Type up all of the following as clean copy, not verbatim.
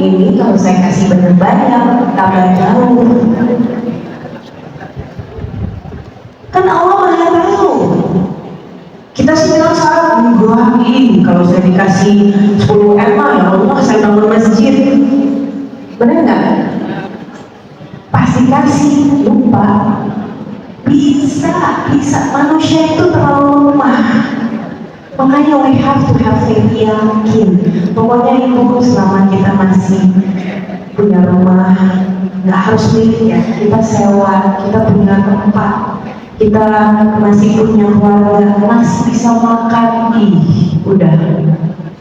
ini kalau saya kasih bener banyak, tambah jauh. Kan Allah maha tahu. Kita sih bilang salah, kalau saya dikasih 10 M ya Allah saya bangun masjid. Bener nggak? Pasti kasih, lupa. Bisa. Manusia itu terlalu lemah. Makanya we have to have faith, yakin. Pokoknya itu selama kita masih punya rumah, nggak harus milik ya, kita sewa, kita punya tempat, kita masih punya keluarga, masih bisa makan, udah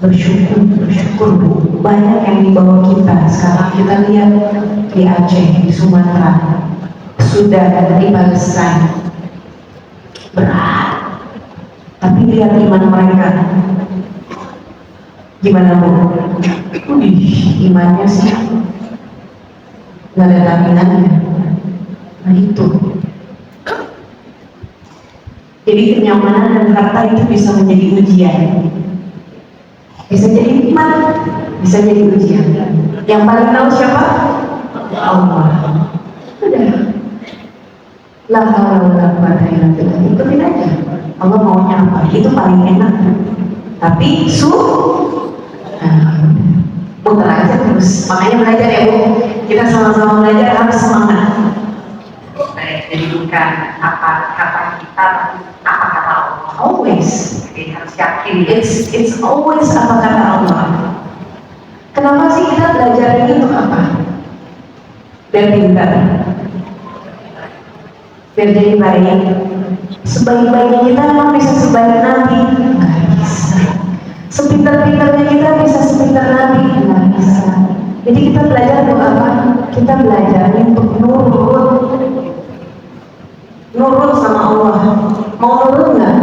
bersyukur Bu. Banyak yang di bawah kita. Sekarang kita lihat di Aceh, di Sumatera, sudah dibalaskan berat, tapi lihat iman mereka gimana Bu? Imannya sih nggak ada taminannya. Nah itu, jadi kenyamanan dan harta itu bisa menjadi ujian, bisa jadi iman, bisa jadi ujian. Yang paling tahu siapa? Allah. Udah, la haula wala quwata illa billah. Ikutin aja Allah maunya apa, itu paling enak. Tapi muter aja terus. Makanya belajar ya Bu, kita sama-sama belajar, harus semangat. Baik, jadi bukan apa kata kita, tapi apa kata Allah. Always, Jadi harus yakin. it's always apa kata Allah. Kenapa sih kita belajar ini untuk apa? Biar pintar, biar jadi baik. Sebaik-baiknya kita memang bisa sebaik Nabi? Nggak bisa. Sepintar-pintarnya kita bisa sepintar Nabi? Nggak bisa. Jadi kita belajar untuk apa? Kita belajar untuk nurut sama Allah. Mau nurut nggak?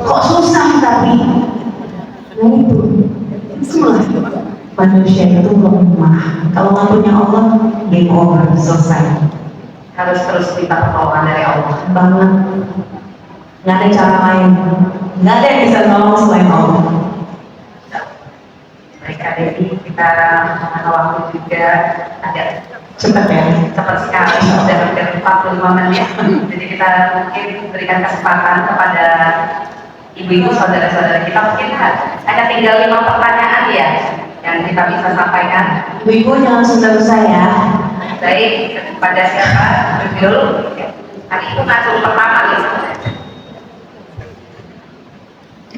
Kok susah tapi? Nah itu semua manusia itu lemah. Kalau nggak punya Allah, game over, selesai. Harus terus minta pertolongan dari Allah. Banget. Nggak ada cara lain. Nggak ada yang bisa nolong selain Allah. Baik Kak Devi, kita mengenal waktu juga agak Cepat ya. cepat sekali, sudah hampir 45 menit. Jadi kita mungkin berikan kesempatan kepada ibu-ibu, saudara-saudara kita, mungkin ada tinggal 5 pertanyaan ya yang kita bisa sampaikan. Ibu jangan susah-susah ya. Baik, kepada siapa? Dulu. Tadi itu langsung pertama gitu.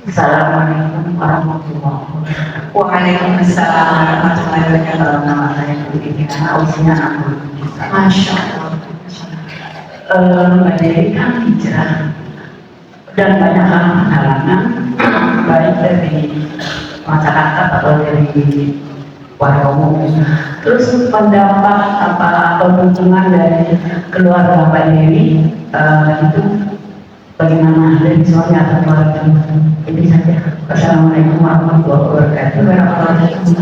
Assalamualaikum warahmatullahi wabarakatuh. Waalaikumsalam warahmatullahi wabarakatuh. Nama saya Putri Diana, usia 60. Masya Allah. Mbak Dewi kan hijrah dan banyak halangan, baik dari masyarakat atau dari warga umum. Terus pendapat atau dukungan dari keluarga Mbak Dewi itu bagaimana dari suami atau keluarga? Ini saja. Assalamualaikum warahmatullahi wabarakatuh.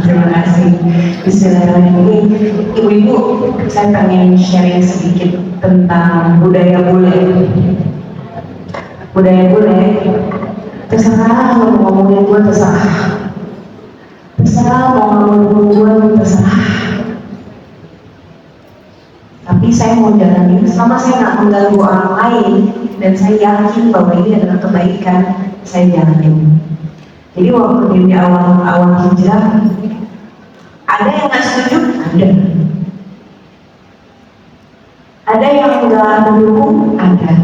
Terima kasih. Bismillahirrahmanirrahim. Ibu-ibu, saya pengen sharing sedikit tentang budaya bule. Budaya bule, terserah mau ngomongin gue, terserah mau ngomongin gue, terserah. Tapi saya mau jalanin selama saya nggak mengganggu orang lain dan saya yakin bahwa ini adalah kebaikan, saya jalanin. Jadi waktu di awal hijrah, ada yang nggak setuju, ada yang nggak mendukung, ada.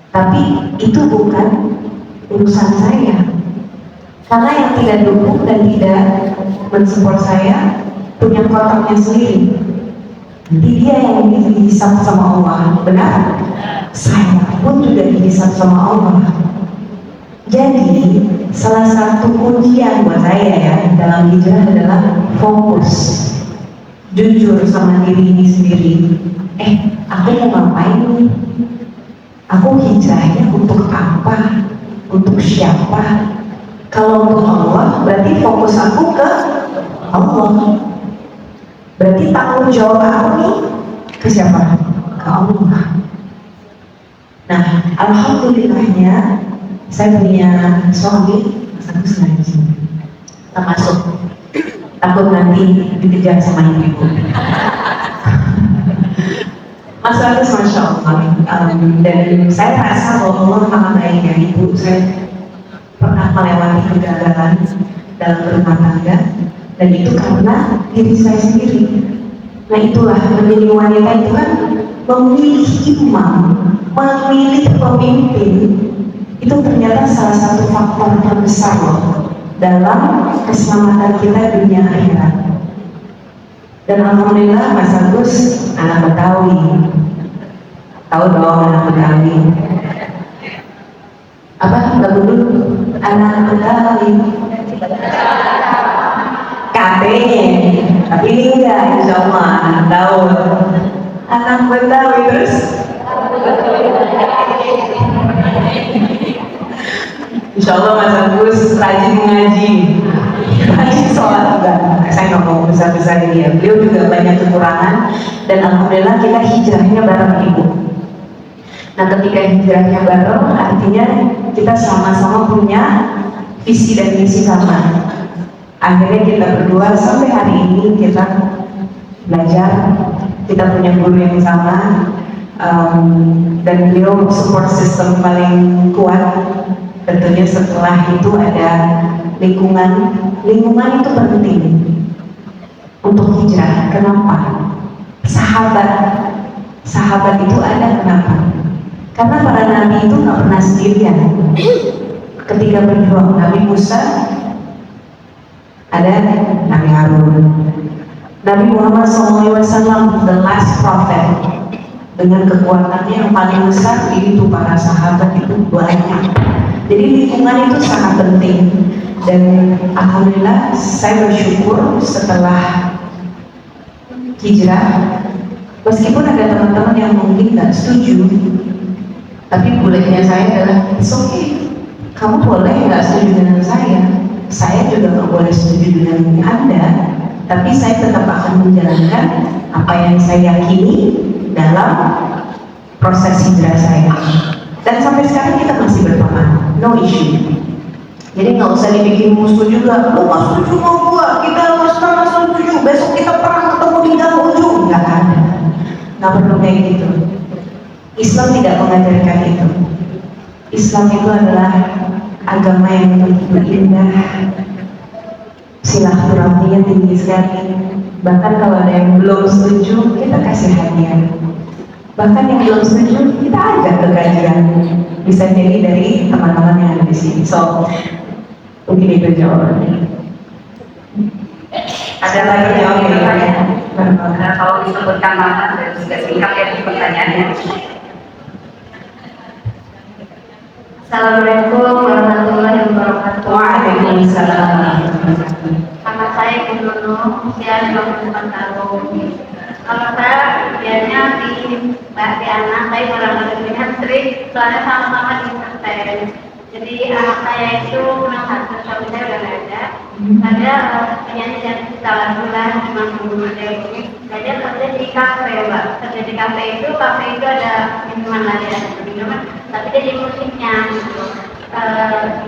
Tapi itu bukan urusan saya, karena yang tidak dukung dan tidak mensupport saya punya kotaknya sendiri. Nanti dia yang dihisap sama Allah, benar? Saya pun juga dihisap sama Allah. Jadi salah satu ujian buat saya ya dalam hijrah adalah fokus, jujur sama diri ini sendiri. Aku mau ngapain nih? Aku hijrahnya untuk apa? Untuk siapa? Kalau untuk Allah, berarti fokus aku ke Allah. Berarti tanggung jawab aku nih ke siapa? Ke Allah. Nah, alhamdulillahnya saya punya suami, Mas Agus lagi sini. Kita masuk. takut nanti dikejar sama ibu. Mas Agus, Masya Allah. Dan saya rasa bahwa Allah maha baik ya ibu. Saya pernah melewati kegagalan dalam berumah tangga, dan itu karena diri saya sendiri. Nah itulah, menjadi wanita itu kan memilih imam, memilih pemimpin, itu ternyata salah satu faktor terbesar loh dalam keselamatan kita dunia akhirat. Dan alhamdulillah Mas Agus anak Betawi, tahu dong anak Betawi. Apa lagu dulu? Anak Betawi. Katanya, tapi ini enggak, insya Allah anak Daud. Anak Betawi terus. Insya Allah Mas Agus rajin ngaji, rajin sholat juga. Saya nggak mau besar-besar dia. Beliau juga banyak kekurangan, dan alhamdulillah kita hijrahnya bareng ibu. Nah ketika hijrahnya bareng, artinya kita sama-sama punya visi dan misi sama. Akhirnya kita berdua sampai hari ini kita belajar, kita punya guru yang sama, dan beliau support system paling kuat. Tentunya setelah itu ada lingkungan. Lingkungan itu penting untuk hijrah. Kenapa? Sahabat itu ada kenapa? Karena para nabi itu nggak pernah sendirian. Ketika berjuang, Nabi Musa ada Nabi Harun, Nabi Muhammad SAW, the last prophet, dengan kekuatannya yang paling besar itu para sahabat itu banyak. Jadi lingkungan itu sangat penting, dan alhamdulillah saya bersyukur setelah hijrah, meskipun ada teman-teman yang mungkin nggak setuju, tapi bolehnya saya adalah it's okay, kamu boleh nggak setuju dengan saya juga nggak boleh setuju dengan Anda, tapi saya tetap akan menjalankan apa yang saya yakini dalam proses hijrah saya. Dan sampai sekarang kita masih berteman, no issue. Jadi nggak usah dibikin musuh juga. Lo nggak setuju sama gua, kita harus sama setuju. Besok kita perang ketemu di dalam ujung. Nggak ada, nggak perlu kayak gitu. Islam tidak mengajarkan itu. Islam itu adalah agama yang begitu indah, silaturahminya tinggi sekali. Bahkan kalau ada yang belum setuju, kita kasih hadiah. Bahkan yang belum setuju, kita ajak ke kajian. Bisa jadi dari teman-teman yang ada di sini. So, mungkin itu jawabannya. Ada lagi jawabannya? Karena kalau disebutkan mana dan juga singkat ya pertanyaannya. Assalamualaikum warahmatullahi wabarakatuh. Waalaikumsalam. Nama saya Ibu Nunu, usia 24 tahun. Kalau saya biasanya di anak saya punya trik, soalnya sama-sama di pesantren. Jadi anak saya itu kurang satu, suami saya udah nggak ada. Ada penyanyi dan salah bulan cuma ada ini. Dia kerja di kafe, Mbak. Kerja di kafe itu ada minuman lagi, ada minuman, tapi dia di musiknya gitu.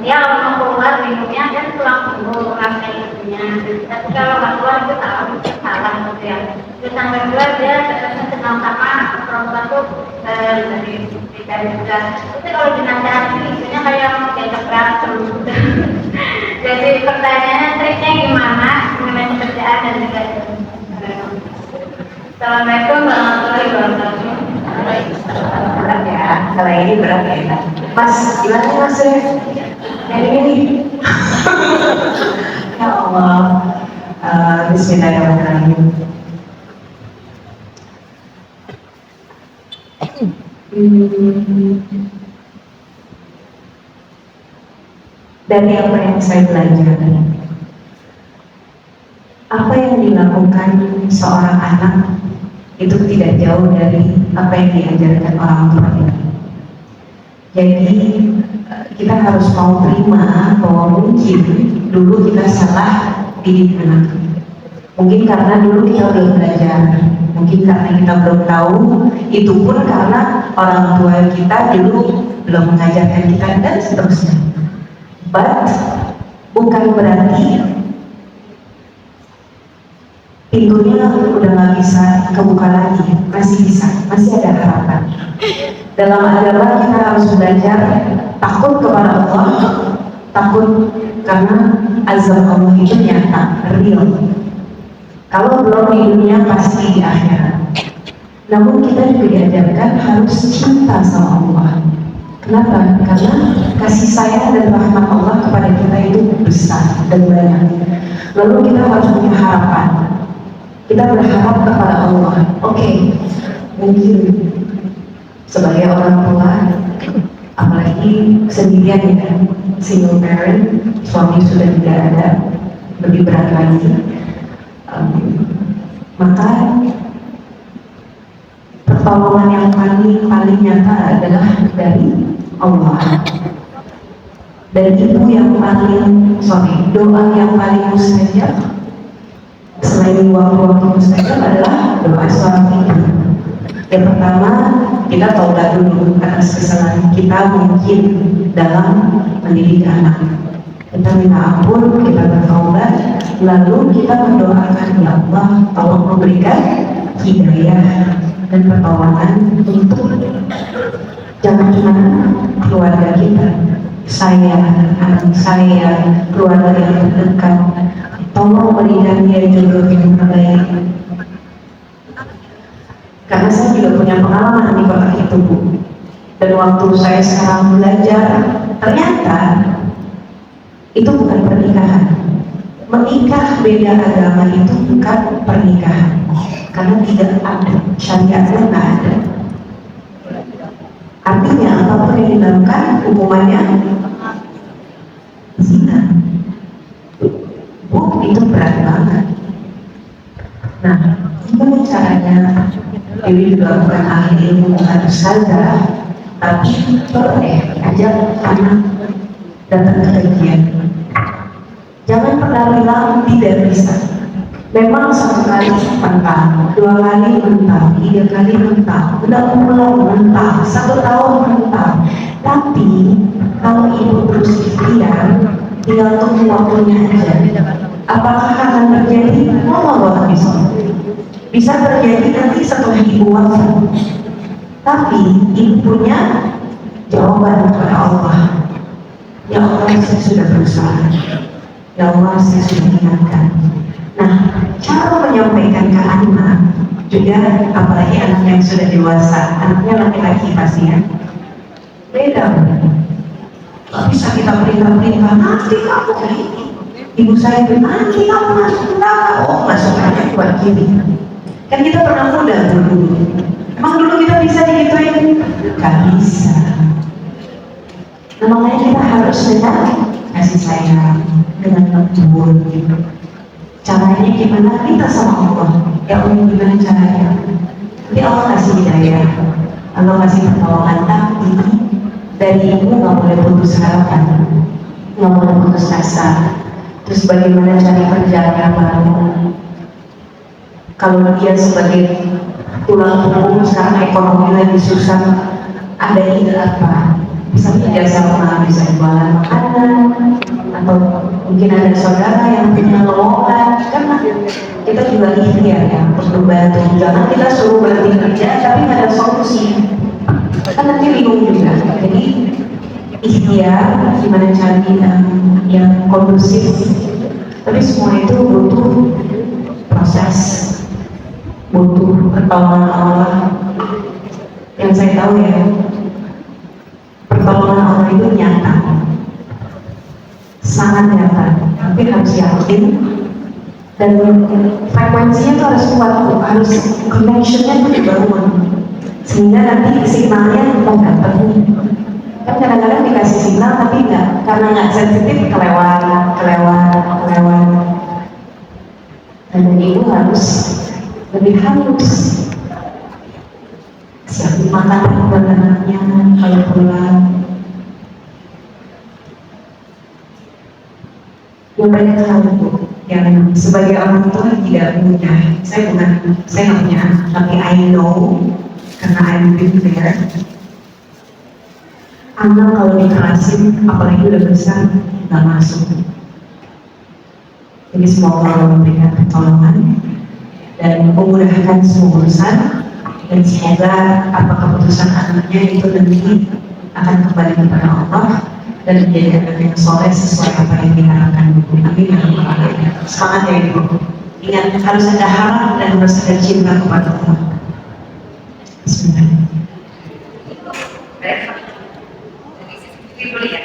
Dia mau keluar minumnya dan pulang tunggu kafe itunya. Tapi kalau nggak keluar itu tahu salah gitu ya. Terus yang kedua dia kenal sama perempuan tuh dari juga. Tapi kalau dinasihati isunya kayak mau diajak berantem. Jadi pertanyaannya triknya gimana mengenai pekerjaan dan juga Assalamualaikum warahmatullahi wabarakatuh. Berat ya, kalau ini berat ya. Mas, gimana Mas? Yang ini. Ya Allah. Bismillahirrahmanirrahim. Dari apa yang saya pelajari, apa yang dilakukan seorang anak itu tidak jauh dari apa yang diajarkan orang tua kita. Jadi kita harus mau terima bahwa mungkin dulu kita salah didik anak. Mungkin karena dulu kita belum belajar, mungkin karena kita belum tahu, itu pun karena orang tua kita dulu belum mengajarkan kita dan seterusnya. But bukan berarti pintunya udah nggak bisa kebuka lagi, masih bisa, masih ada harapan. Dalam agama kita harus belajar takut kepada Allah, takut karena azab Allah itu nyata, real. Kalau belum di dunia pasti di akhirat. Namun kita juga diajarkan harus cinta sama Allah. Kenapa? Karena kasih sayang dan rahmat Allah kepada kita itu besar dan banyak. Lalu kita harus punya harapan. Kita berharap kepada Allah. Oke, mungkin sebagai orang tua, apalagi sendirian ya, single parent, suami sudah tidak ada, lebih berat lagi. Maka pertolongan yang paling nyata adalah dari Allah. Dan doa yang paling mustajab selain waktu-waktu mustajab adalah doa seorang ibu. Yang pertama, kita taubat dulu atas kesalahan kita mungkin dalam mendidik anak. Kita minta ampun, kita bertaubat, lalu kita mendoakan, ya Allah, tolong memberikan hidayah dan pertolongan untuk jangan cuma keluarga kita, saya, anak saya, keluarga yang terdekat, tolong berikan dia jodoh yang terbaik. Karena saya juga punya pengalaman di kota itu, Bu. Dan waktu saya sekarang belajar, ternyata itu bukan pernikahan. Menikah beda agama itu bukan pernikahan, karena tidak ada syariatnya, nggak ada. Artinya apapun yang dilakukan hukumannya zina. Bu, itu berat banget. Nah, gimana caranya? Dewi juga bukan ahli ilmu, bukan ustazah, tapi boleh ajak anak datang ke kajian. Jangan pernah bilang tidak bisa. Memang satu kali mental, 2 kali mental, 3 kali mental, ulang mental, 1 tahun mental. Tapi kalau ibu terus ikhtiar, tinggal tunggu waktunya aja. Apakah akan terjadi? Allah bisa. Bisa terjadi nanti setelah ibu wafat. Tapi ibu punya jawaban kepada Allah. Ya Allah, saya sudah berusaha. Ya Allah, saya sudah ingatkan. Nah, cara menyampaikan ke anak juga, apalagi anak yang sudah dewasa, anaknya laki-laki pasti ya, beda. Gak bisa kita perintah-perintah, nanti kamu ini, ibu saya bilang, nanti kamu masuk neraka. Oh, masuk neraka buat kiri. Kan kita pernah muda dulu. Emang dulu kita bisa digituin? Gak bisa. Nah, makanya kita harus kasih sayang dengan lembut gitu. Caranya gimana? Minta sama Allah. Ya Allah, gimana caranya? Nanti Allah kasih hidayah, Allah kasih pertolongan. Tapi dari ibu nggak boleh putus harapan, nggak boleh putus asa. Terus bagaimana cari kerjaan yang baru? Kalau dia sebagai tulang punggung sekarang ekonomi lagi susah, ada ide apa? Bisa kerja sama, bisa jualan makanan, atau mungkin ada saudara yang punya lowongan. Karena kita juga ikhtiar ya untuk membantu. Jangan kita suruh berhenti kerja tapi nggak ada solusi, kan nanti bingung juga. Jadi ikhtiar gimana cari yang kondusif. Tapi semua itu butuh proses, butuh pertolongan Allah. Yang saya tahu ya, pertolongan Allah itu nyata, sangat nyata, tapi harus yakin dan frekuensinya itu harus kuat, harus connectionnya itu dibangun sehingga nanti signalnya kita dapat. Kan kadang-kadang dikasih signal tapi enggak, karena nggak sensitif kelewat. Dan ibu harus lebih halus, siapin makanan buat anaknya kalau pulang. Yang banyak hal yang sebagai orang tua tidak mudah. Saya nggak punya anak, tapi I know karena I've been there. Anak kalau dikerasin, apalagi udah besar, nggak masuk. Jadi semoga Allah memberikan pertolongan dan memudahkan semua urusan, dan semoga apa keputusan anaknya itu nanti akan kembali kepada Allah dan menjadi anak yang soleh sesuai apa yang diharapkan Ibu. Amin ya rabbal alamin. Semangat ya Ibu. Ingat, harus ada harap dan harus ada cinta kepada Allah. Bismillah. Dulu ya.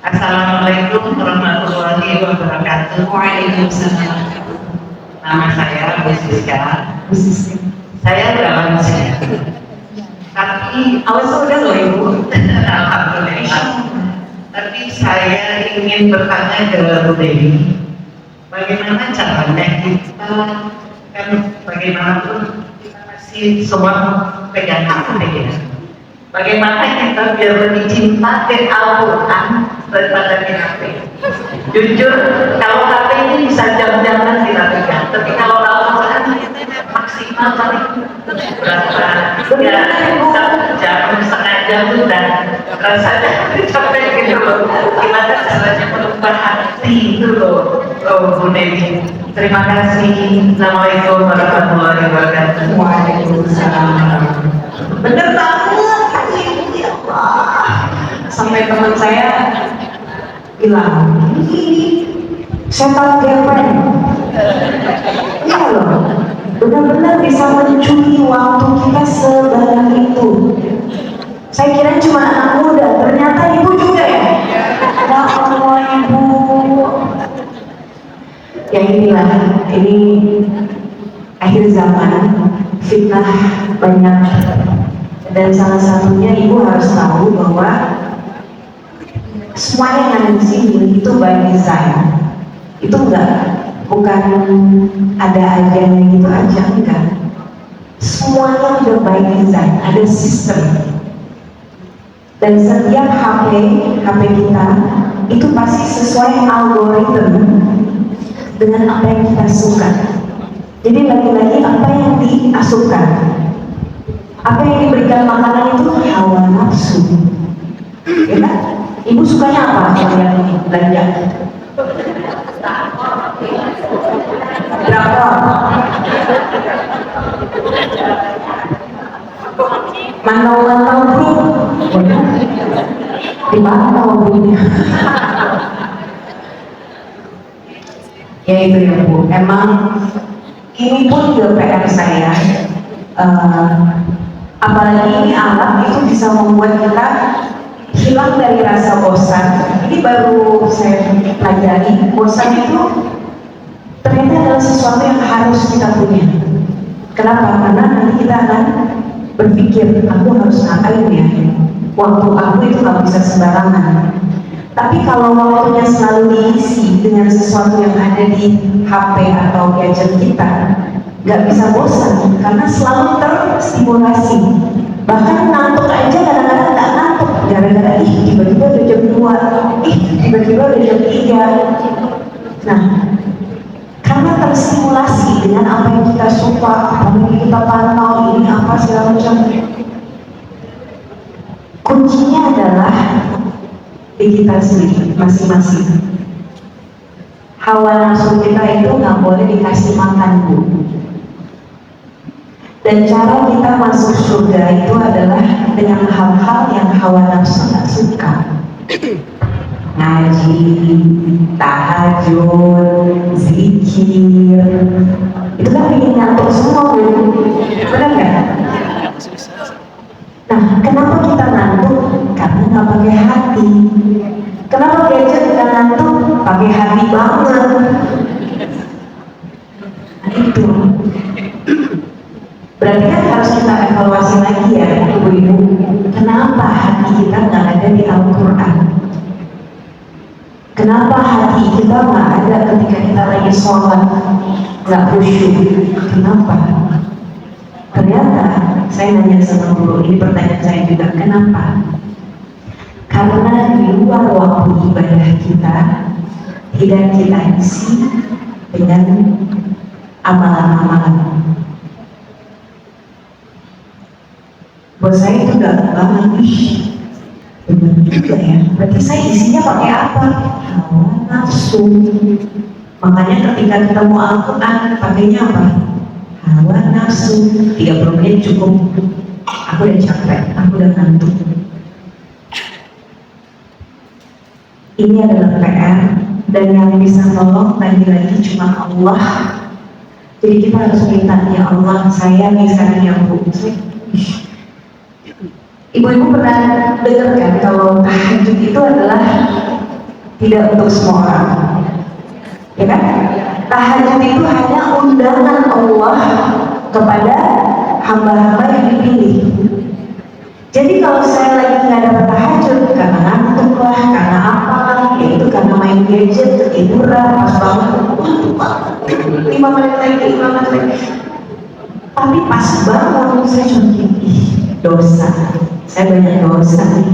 Assalamualaikum warahmatullahi wabarakatuh. Waalaikumsalam. Nama saya Bu Siska. Saya udah lansia. Tapi Awas udah loh Ibu. alhamdulillah. Tapi saya ingin bertanya ke Bu Dewi, bagaimana caranya kita, kan bagaimanapun kita masih semua pegang HP ya. Bagaimana kita biar lebih cinta ke Al-Quran daripada ke HP? Jujur, kalau HP ini bisa jam-jaman kita pegang, tapi kalau Al-Quran maksimal paling berapa? Ya, jam, setengah jam sudah rasanya capek gitu loh. Gimana caranya merubah hati itu loh, Bu Dewi. Terima kasih. Assalamualaikum warahmatullahi wabarakatuh. Waalaikumsalam. Bener banget. Ya Allah. Sampai teman saya bilang, ini setan gepeng. Iya loh, benar-benar bisa mencuri waktu kita sebanyak itu. Saya kira cuma anak muda, ternyata ibu juga ya. Ya Allah ibu. Ya inilah, ini akhir zaman, fitnah banyak. Dan salah satunya ibu harus tahu bahwa semua yang ada di sini itu by design. Itu bukan ada aja gitu aja, enggak. Semuanya udah by design, ada sistem. Dan setiap HP kita itu pasti sesuai algoritma dengan apa yang kita suka. Jadi lagi-lagi apa yang diasupkan, apa yang diberikan makanan itu hawa nafsu. Ya kan? Ibu sukanya apa yang belanja? Drakor. Mantau grup. Dipantau grupnya. Ya itu ya Bu. Emang ini pun juga PR saya. Apalagi ini alat itu bisa membuat kita hilang dari rasa bosan. Ini baru saya pelajari, bosan itu ternyata adalah sesuatu yang harus kita punya. Kenapa? Karena nanti kita akan berpikir, aku harus ngapain ya? Waktu aku itu nggak bisa sembarangan. Tapi kalau waktunya selalu diisi dengan sesuatu yang ada di HP atau gadget kita, nggak bisa bosan karena selalu terstimulasi. Bahkan ngantuk aja kadang-kadang nggak ngantuk gara-gara tiba-tiba udah jam 2, tiba-tiba udah jam 3. Nah, karena terstimulasi dengan apa yang kita suka, apa yang kita pantau, ini apa segala macam. Kuncinya adalah di kita sendiri masing-masing. Hawa nafsu kita itu nggak boleh dikasih makan, Bu. Dan cara kita masuk surga itu adalah dengan hal-hal yang hawa nafsu nggak suka. Ngaji, tahajud, zikir, itu kan bikin ngantuk semua, Bu. Benar nggak? Nah, kenapa kita ngantuk? Karena nggak pakai hati. Kenapa gadget nggak ngantuk? Pakai hati banget. Nah, itu. Berarti kan harus kita evaluasi lagi ya, ibu-ibu. Kenapa hati kita nggak ada di Al-Quran? Kenapa hati kita nggak ada ketika kita lagi sholat, nggak khusyuk? Kenapa? Ternyata saya nanya sama guru, ini pertanyaan saya juga, kenapa? Karena di luar waktu ibadah kita tidak kita isi dengan amalan-amalan. Buat saya itu gak banget, Benar juga ya, berarti saya isinya pakai apa? Hawa nafsu. Makanya ketika ketemu Al-Quran, pakainya apa? Hawa nafsu. 30 menit cukup. Aku udah capek, aku udah ngantuk. Ini adalah PR, dan yang bisa nolong lagi-lagi cuma Allah. Jadi kita harus minta, ya Allah, saya misalnya yang Bu. Ibu-ibu pernah dengar kan kalau tahajud itu adalah tidak untuk semua orang, ya kan? Tahajud itu hanya undangan Allah kepada hamba-hamba yang dipilih. Jadi kalau saya lagi nggak dapat tahajud karena ngantuk lah, karena apa, ya itu karena main gadget, ketiduran, pas banget, 5 menit lagi. Tapi pas bangun saya cuma ih, dosa, saya banyak dosa nih.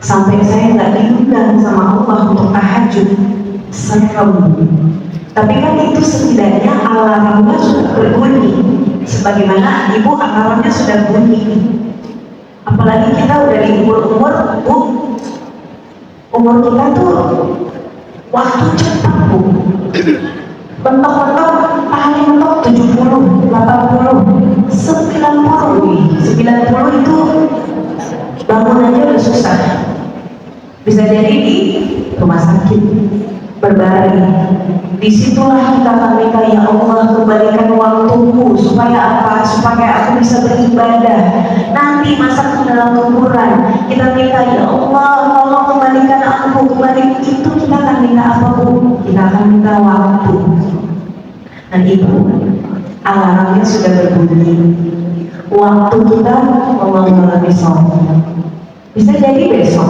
Sampai saya nggak diundang sama Allah untuk tahajud, serem. Tapi kan itu setidaknya alarmnya sudah berbunyi. Sebagaimana ibu alarmnya sudah bunyi. Apalagi kita udah di umur-umur, Bu, umur kita tuh waktu cepat, Bu. Mentok-mentok, paling mentok 70, 80, 90 itu bangun aja udah susah. Bisa jadi di rumah sakit, berbaring. Disitulah kita akan minta, ya Allah, kembalikan waktuku supaya apa? Supaya aku bisa beribadah. Nanti masa ke dalam kuburan kita minta, ya Allah, tolong kembalikan aku. Kembali itu kita akan minta apa, Bu? Kita akan minta waktu. Dan Ibu, alarmnya sudah berbunyi. Waktu kita Allah besok. Bisa jadi besok.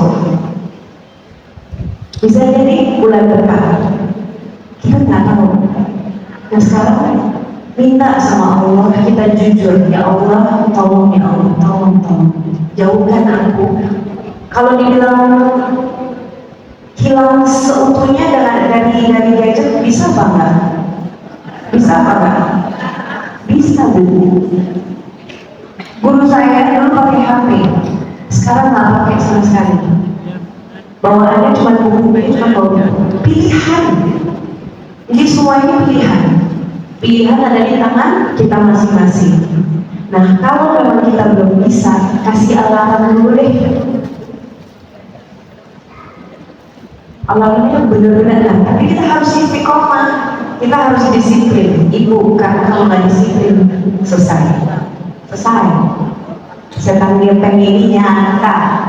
Bisa jadi bulan depan. Kita nggak tahu. Nah sekarang minta sama Allah, kita jujur, ya Allah, tolong ya Allah, tolong, jauhkan aku. Kalau dibilang hilang seutuhnya dari gadget, bisa apa enggak? Bisa apa enggak? Bisa, Bu. Guru saya dulu pakai HP, sekarang nggak pakai sama sekali. Bawaannya cuma buku, cuma bawa pilihan. Jadi semuanya pilihan. Pilihan ada di tangan kita masing-masing. Nah, kalau memang kita belum bisa, kasih alarm dulu deh. Alarmnya benar-benar kan, tapi kita harus istiqomah. Kita harus disiplin. Ibu, karena kalau nggak disiplin, selesai. Setan gepeng ini nyata.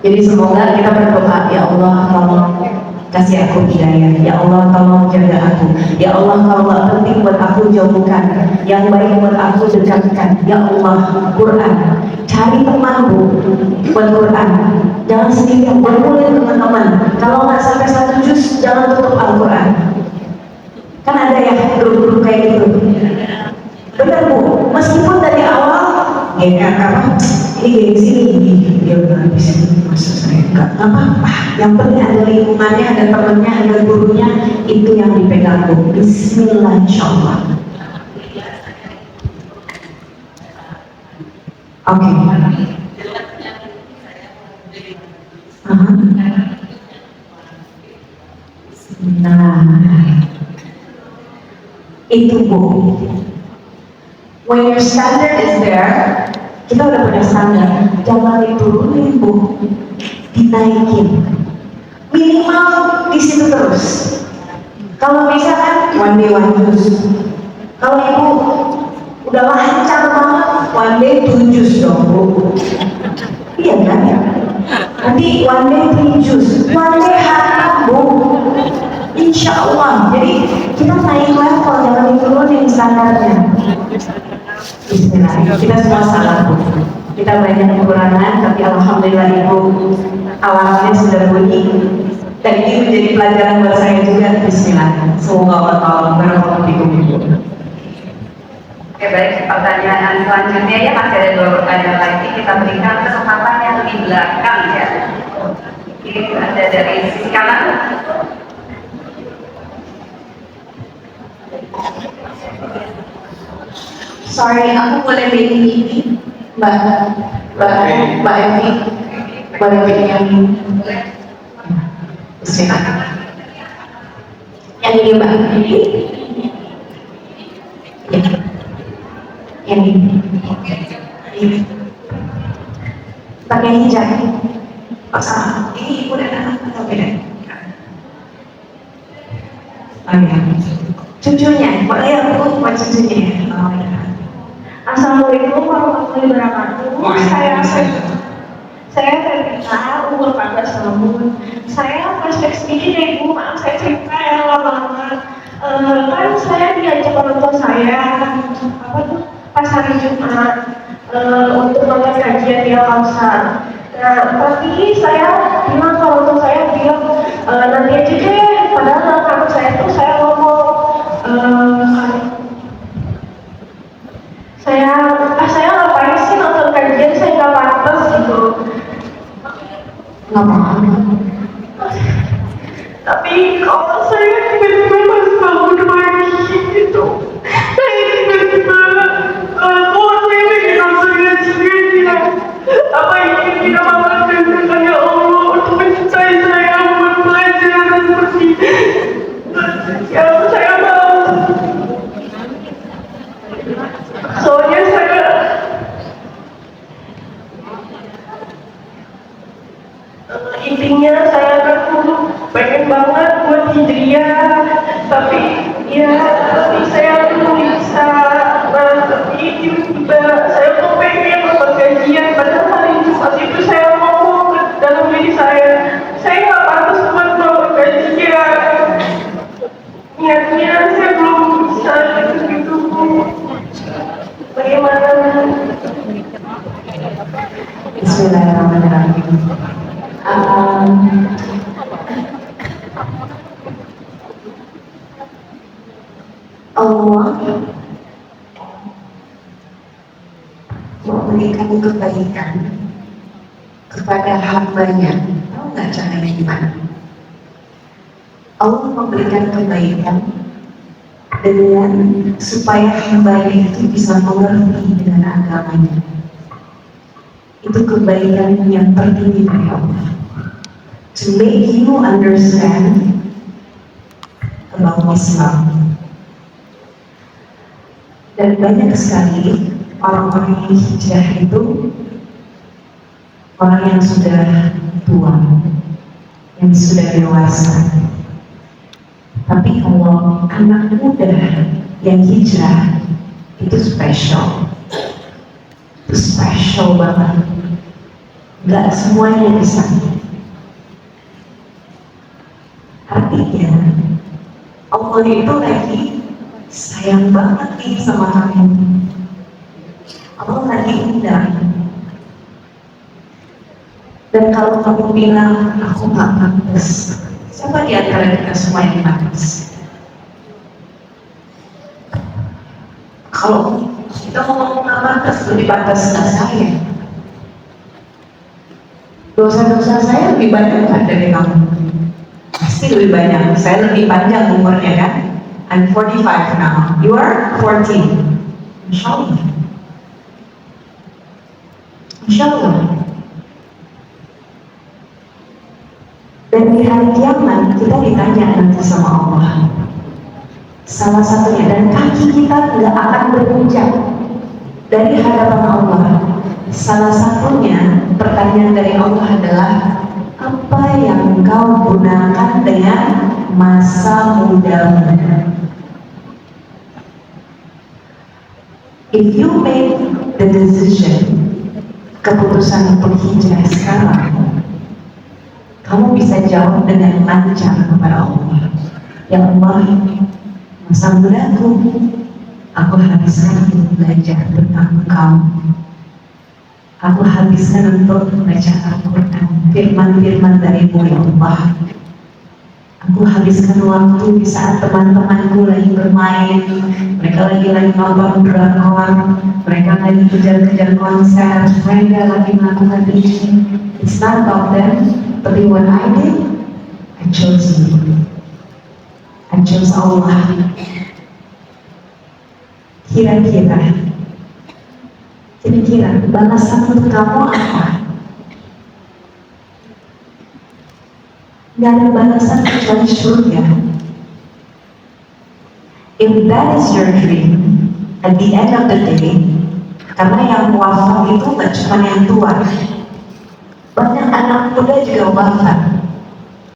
Jadi semoga kita berdoa, ya Allah, tolong kasih aku hidayah. Ya Allah, tolong jaga aku. Ya Allah, kalau nggak penting buat aku, jauhkan. Yang baik buat aku, dekatkan. Ya Allah, Quran. Cari teman, Bu, buat Quran. Jangan sendirian, kumpulin teman-teman. Kalau nggak sampai 1 juz, jangan tutup Al-Quran. Kan ada ya grup-grup kayak gitu. Benar, Bu, meskipun dari awal apa ini sini dia udah habis masa saya nggak apa-apa, yang penting ada lingkungannya, ada temennya, ada gurunya, itu yang dipegang, Bu. Bismillah, insyaallah. Oke. Nah, itu, Bu. When your standard is there, kita udah punya standar, jangan diturunin, Bu, dinaikin. Minimal di situ terus. Kalau bisa kan one day one juz. Kalau Ibu udah lancar banget, one day 2 juz dong, Bu. Iya kan? Nanti one day 3 juz, one day hatam, Bu. Insya Allah. Jadi kita naik level, jangan diturunin standarnya. Bismillah. Kita semua salah, Bu. Kita banyak kekurangan, tapi alhamdulillah Ibu awalnya sudah bunyi. Dan ini menjadi pelajaran buat saya juga. Bismillah. Semoga Allah tolong berkati Ibu. Oke, baik, pertanyaan selanjutnya ya, masih ada 2 pertanyaan lagi. Kita berikan kesempatan yang di belakang ya. Ini ada dari sisi kanan. Sorry, aku boleh pilih ini, Mbak. Mbak Evi, boleh yang Bismillah. Yang ini Mbak. Ya. Yang ini. Pakai hijab. Pasal ini udah atau beda? Oh ya. Cucunya, boleh aku buat cucunya. Oh ya. Assalamualaikum warahmatullahi wabarakatuh. Saya Febita, umur 14 tahun. Saya flashback sedikit ya Ibu, maaf saya cerita ya lama-lama. Kan saya diajak orang tua saya pas hari Jumat untuk nonton kajian di Al-Kausar. Nah, tapi saya bilang ke orang tua saya bilang nanti aja deh. Padahal kakak saya tuh saya ngomong saya ngapain sih nonton kajian, saya nggak pantas gitu. Nggak paham. Tapi kalau saya tiba-tiba pas bangun pagi gitu, saya tiba-tiba kok saya pengen nonton kajian ya. Apa ini tidak mengatakan ya Allah untuk mencintai saya buat belajar seperti ya saya mau. Soalnya saya intinya saya dulu pengen banget buat hijriah, tapi saya belum bisa. Nah, tapi tiba-tiba saya tuh pengen nonton kajian, padahal hari Jumat itu saya ngomong ke dalam diri saya nggak pantas buat nonton kajian. Niatnya saya belum bisa gitu. Bagaimana? Bismillahirrahmanirrahim. Allah memberikan kebaikan kepada hambanya. Tahu nggak caranya gimana? Allah memberikan kebaikan dengan supaya hambanya itu bisa mengerti dengan agamanya. Itu kebaikan yang tertinggi dari Allah. To make you understand about Islam. Dan banyak sekali orang-orang yang hijrah itu orang yang sudah tua, yang sudah dewasa. Tapi kalau anak muda yang hijrah itu spesial banget. Gak semuanya bisa. Artinya Allah itu lagi sayang banget nih sama kamu. Allah lagi undang. Dan kalau kamu bilang aku gak pantas, siapa di antara kita semua yang pantas? Kalau kita ngomong gak pantas, lebih pantas gak saya? Dosa-dosa saya lebih banyak kan dari kamu? Pasti lebih banyak. Saya lebih panjang umurnya kan? I'm 45 now. You are 14. Insya Allah. Insya Allah. Dan di hari kiamat kita ditanya nanti sama Allah. Salah satunya, dan kaki kita nggak akan berucap dari hadapan Allah. Salah satunya pertanyaan dari Allah adalah apa yang kau gunakan dengan masa mudamu? If you make the decision, keputusan untuk hijrah sekarang, kamu bisa jawab dengan lancar kepada Allah. Ya Allah, masa mudaku aku habiskan untuk belajar tentang Engkau. Aku habiskan untuk membaca Al-Quran, firman-firman dari-Mu ya Allah. Aku habiskan waktu di saat teman-temanku lagi bermain, mereka lagi nonton drakor, mereka lagi kejar-kejar konser, mereka lagi melakukan ini. It's not about them, but what I did, I chose you. I chose Allah. Kira-kira Kira-kira balasan untuk kamu apa? Gak ada balasan kecuali surga. If that is your dream, at the end of the day, karena yang wafat itu gak cuma yang tua, banyak anak muda juga wafat.